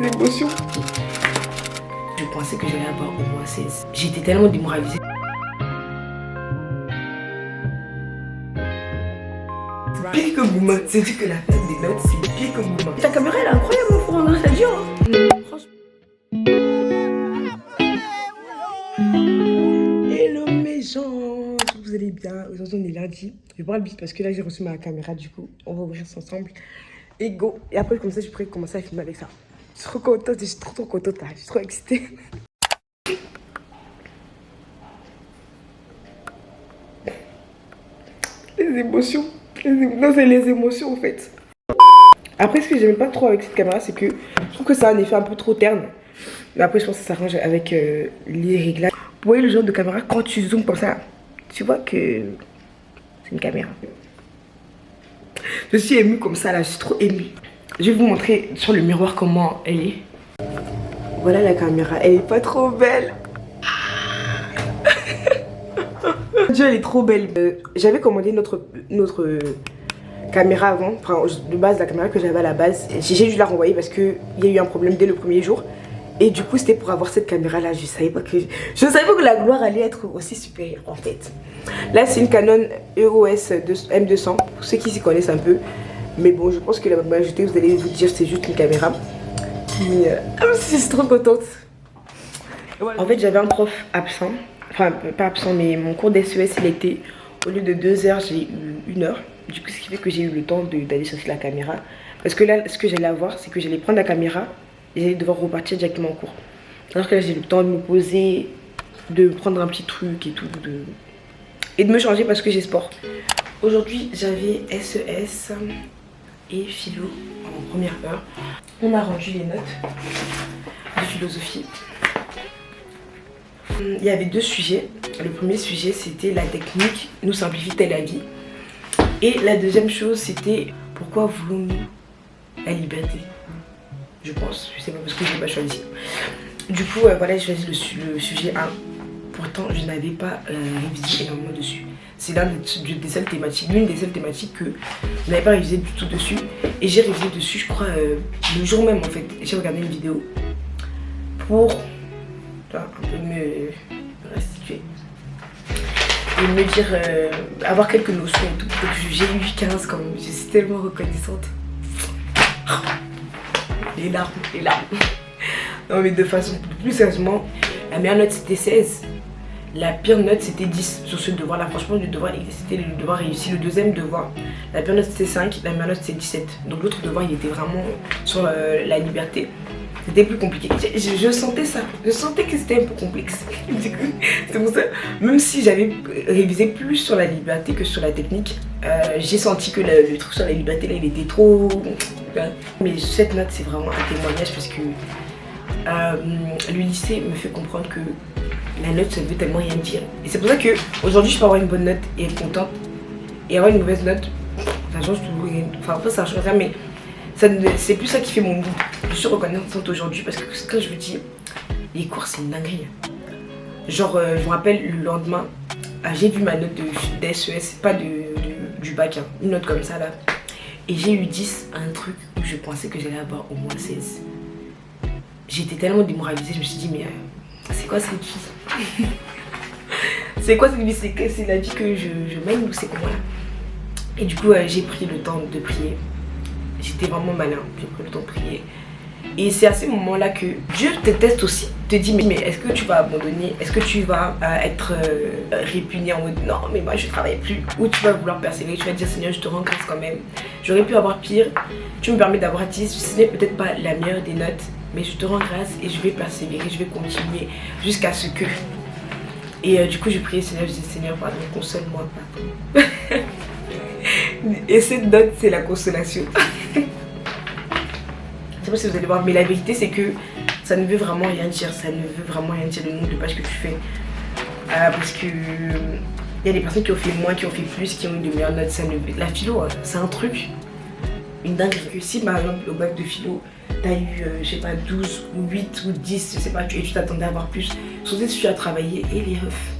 émotions. Je pensais que j'allais avoir au moins 16. J'étais tellement démoralisée. Pire que Gouma. C'est-tu que la fête des notes, c'est pire que Gouma. Ta caméra, elle est incroyable, mon frère, hein, ça dure. Hello mes gens, j'espère que vous allez bien. Aujourd'hui, on est lundi. Je vais boire le bis parce que là, j'ai reçu ma caméra, du coup, on va ouvrir ça ensemble. Et go. Et après, comme ça, je pourrais commencer à filmer avec ça. Je suis trop contente, je suis trop contente là, je suis trop excitée. Les émotions. Non, c'est les émotions en fait. Après, ce que j'aime pas trop avec cette caméra, c'est que je trouve que ça a un effet un peu trop terne. Mais après, je pense que ça s'arrange avec les réglages. Vous voyez le genre de caméra, quand tu zoomes comme ça, tu vois que c'est une caméra. Je suis émue comme ça là, je suis trop émue. Je vais vous montrer sur le miroir comment elle est. Voilà la caméra, elle est pas trop belle. Dieu, elle est trop belle. J'avais commandé notre caméra avant, enfin de base la caméra que j'avais à la base. J'ai dû la renvoyer parce qu'il y a eu un problème dès le premier jour. Et du coup c'était pour avoir cette caméra là. Je savais pas que la gloire allait être aussi supérieure en fait. Là c'est une Canon EOS M200 pour ceux qui s'y connaissent un peu. Mais bon, je pense que la majorité vous allez vous dire c'est juste une caméra. Mais je suis trop contente. En fait j'avais un prof absent. Enfin pas absent mais mon cours d'SES il était au lieu de 2 heures j'ai eu 1 heure. Du coup ce qui fait que j'ai eu le temps d'aller chercher la caméra. Parce que là ce que j'allais avoir c'est que j'allais prendre la caméra et j'allais devoir repartir directement en cours. Alors que là j'ai eu le temps de me poser, de prendre un petit truc et tout, et de me changer parce que j'ai sport. Aujourd'hui j'avais SES et philo en première heure. On a rendu les notes de philosophie. Il y avait 2 sujets. Le premier sujet c'était la technique nous simplifie-t-elle la vie. Et la deuxième chose c'était pourquoi voulons-nous la liberté. Je pense, je sais pas parce que je l'ai pas choisi. Du coup voilà, j'ai choisi le sujet 1. Pourtant je n'avais pas révisé énormément dessus. C'est l'une des seules thématiques que je n'avais pas révisé du tout dessus. Et j'ai révisé dessus je crois le jour même en fait. J'ai regardé une vidéo pour un peu me restituer et me dire, avoir quelques notions et tout. Donc j'ai eu 15 quand même, je suis tellement reconnaissante. Les larmes. Non mais de façon plus sérieusement, la meilleure note c'était 16. La pire note c'était 10 sur ce devoir là. Franchement le devoir c'était le devoir réussi. Le deuxième devoir, la pire note c'était 5, la meilleure note c'était 17. Donc l'autre devoir il était vraiment sur la liberté. C'était plus compliqué. Je sentais ça. Je sentais que c'était un peu complexe. Du coup, c'est pour ça. Même si j'avais révisé plus sur la liberté que sur la technique, j'ai senti que le truc sur la liberté là, il était trop. Mais cette note, c'est vraiment un témoignage parce que le lycée me fait comprendre que la note, ça ne veut tellement rien dire. Et c'est pour ça que aujourd'hui, je peux avoir une bonne note et être contente, et avoir une mauvaise note, ça change tout. Enfin, après, ça change rien, mais c'est plus ça qui fait mon mood. Je suis reconnaissante aujourd'hui parce que quand je vous dis les cours c'est une dinguerie. Genre je me rappelle le lendemain, j'ai vu ma note de SES, pas du bac, hein, une note comme ça là. Et j'ai eu 10 à un truc où je pensais que j'allais avoir au moins 16. J'étais tellement démoralisée, je me suis dit mais c'est quoi cette vie? C'est quoi cette vie? C'est la vie que je mène ou c'est quoi là? Et du coup j'ai pris le temps de prier. J'étais vraiment malin, j'ai pris le temps de prier. Et c'est à ces moments-là que Dieu te teste aussi, te dit mais est-ce que tu vas abandonner? Est-ce que tu vas être répugné en mode non mais moi je travaille plus? Ou tu vas vouloir persévérer, tu vas dire Seigneur je te rends grâce quand même. J'aurais pu avoir pire, tu me permets d'avoir 10, ce n'est peut-être pas la meilleure des notes, mais je te rends grâce et je vais persévérer, je vais continuer jusqu'à ce que... Et du coup je priais Seigneur, je disais Seigneur pardon, console-moi pardon. Et cette note c'est la consolation. Je sais pas si vous allez voir, mais la vérité c'est que ça ne veut vraiment rien dire. Ça ne veut vraiment rien dire le nombre de pages que tu fais. Parce que il y a des personnes qui ont fait moins, qui ont fait plus, qui ont eu de meilleures notes. La philo, c'est un truc, une dinguerie. Que si par exemple au bac de philo, t'as eu, je sais pas, 12 ou 8 ou 10, je sais pas, et tu t'attendais à avoir plus. Surtout si tu as travaillé et les refs.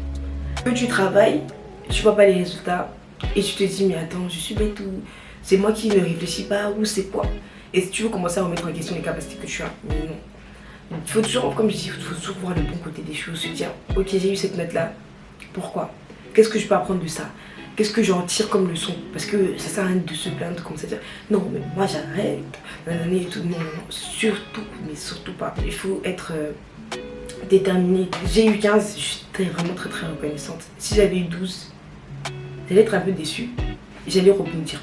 Que tu travailles, tu vois pas les résultats et tu te dis mais attends, je suis bête ou c'est moi qui ne réfléchis pas ou c'est quoi? Et si tu veux commencer à remettre en question les capacités que tu as, mais non. Il faut toujours, comme je dis, il faut toujours voir le bon côté des choses, se dire ok, j'ai eu cette note là, pourquoi? Qu'est-ce que je peux apprendre de ça? Qu'est-ce que j'en tire comme leçon? Parce que ça sert à rien de se plaindre, comme ça, dire non, mais moi j'arrête, et tout. Non, surtout, mais surtout pas. Il faut être déterminé. J'ai eu 15, je suis vraiment très reconnaissante. Si j'avais eu 12, j'allais être un peu déçue. J'allais rebondir.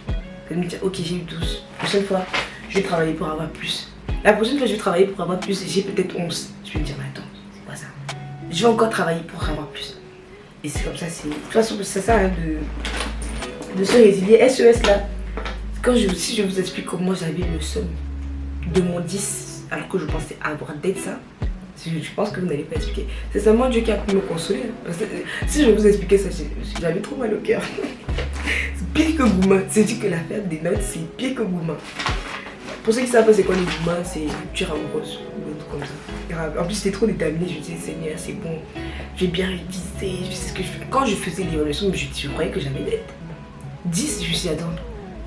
J'allais me dire ok, j'ai eu 12. La prochaine fois, je vais travailler pour avoir plus. La prochaine fois, je vais travailler pour avoir plus. J'ai peut-être 11. Je vais me dire mais attends, c'est pas ça. Je vais encore travailler pour avoir plus. Et c'est comme ça, c'est... De toute façon, ça sert à rien de se résilier. SES là, si je vous explique comment j'avais le somme de mon 10, alors que je pensais avoir d'être ça, je pense que vous n'allez pas expliquer. C'est seulement Dieu qui a pu me consoler. Parce que si je vous expliquais ça, j'avais trop mal au cœur. C'est pire que Gouma. C'est dit que l'affaire des notes, c'est pire que Gouma. Pour ceux qui savent pas c'est quoi les Gouma, c'est rupture amoureuse. Ou un truc comme ça. En plus, j'étais trop déterminée. Je me disais, Seigneur, c'est bon. J'ai bien révisé, je sais ce que je fais. Quand je faisais l'évaluation, je croyais que j'avais net 10, je me suis dit attends,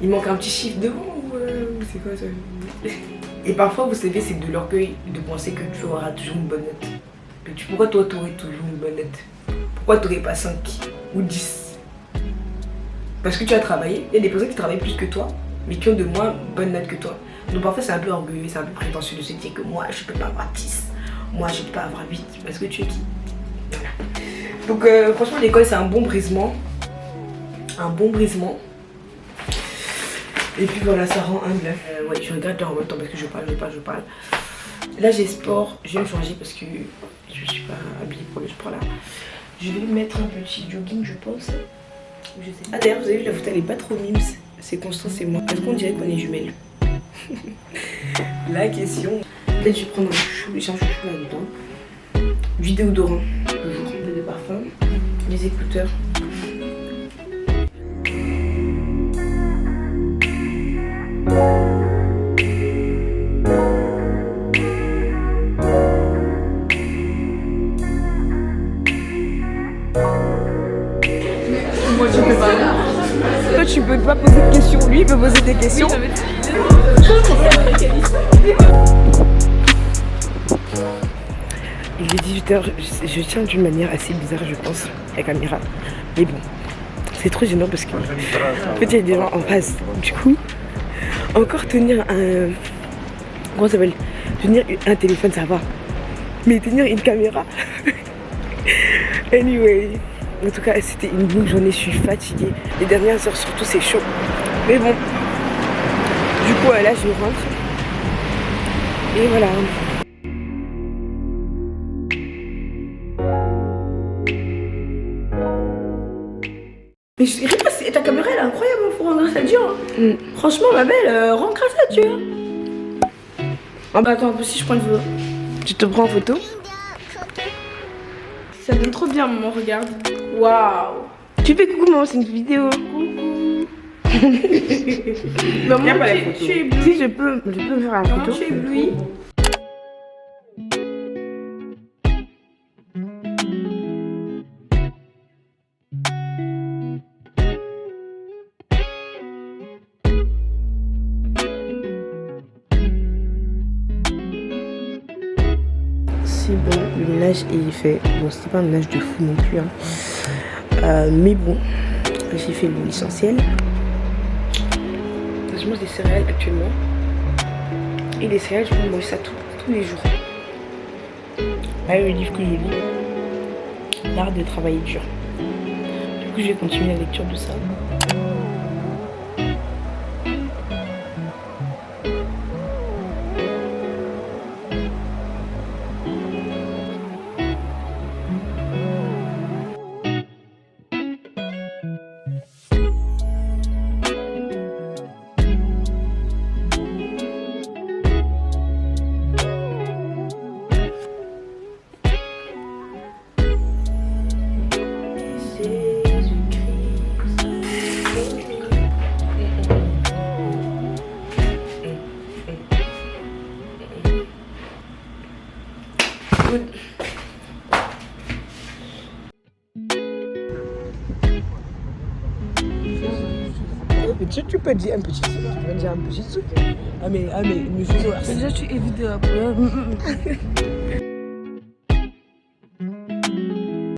il manque un petit chiffre devant ou c'est quoi ça? Et parfois vous savez c'est de l'orgueil de penser que tu auras toujours une bonne note. Mais pourquoi toi tu aurais toujours une bonne note? Pourquoi tu n'aurais pas 5 ou 10? Parce que tu as travaillé, il y a des personnes qui travaillent plus que toi, mais qui ont de moins bonnes notes que toi. Donc parfois c'est un peu orgueilleux, c'est un peu prétentieux de se dire que moi je peux pas avoir 10, moi je peux pas avoir 8, parce que tu es qui? Donc franchement l'école c'est un bon brisement. Un bon brisement. Et puis voilà, ça rend humble. Ouais, je regarde là en même temps parce que je parle. Là j'ai sport, je vais me changer parce que je suis pas habillée pour le sport là. Je vais mettre un petit jogging je pense. Je sais. Ah d'ailleurs vous avez vu la photo elle est pas trop mimes. C'est Constance et moi. Est-ce qu'on dirait qu'on est jumelles? La question. Peut-être je vais prendre un chouchou, j'ai un chouchou là-dedans. Du déodorant, toujours. Des parfums, des écouteurs. Moi tu peux pas. Toi tu peux pas poser de questions, lui il peut poser des questions. Il est 18h, je tiens d'une manière assez bizarre je pense, la caméra. Mais bon, c'est trop gênant parce que en fait il y a des gens en face. Du coup, encore tenir un... Comment ça s'appelle? Tenir un téléphone ça va. Mais tenir une caméra... Anyway, en tout cas c'était une longue journée, je suis fatiguée. Les dernières heures surtout c'est chaud. Mais bon, du coup là je rentre. Et voilà. Mais je dirais pas, ta caméra elle est incroyable, faut rendre grâce à Dieu. Hein. Franchement ma belle, rends grâce à Dieu. Ah bah attends, si je prends une photo. Tu te prends en photo? Ça donne trop bien maman, regarde. Waouh. Tu fais coucou maman, c'est une vidéo. Coucou. Maman, tu es éblouie. Si je peux faire la photo. Tu es éblouie. C'est bon, le ménage est fait. Bon, c'était pas un ménage de fou non plus. Hein. Mais bon, j'ai fait l'essentiel. Je mange des céréales actuellement. Et les céréales, je peux manger ça tous les jours. Là, le livre que je lis, l'art de travailler dur. Du coup, je vais continuer la lecture de ça. tu peux dire un petit truc. Tu peux dire un petit truc. Ah mais, me faisons. Déjà, tu évites de la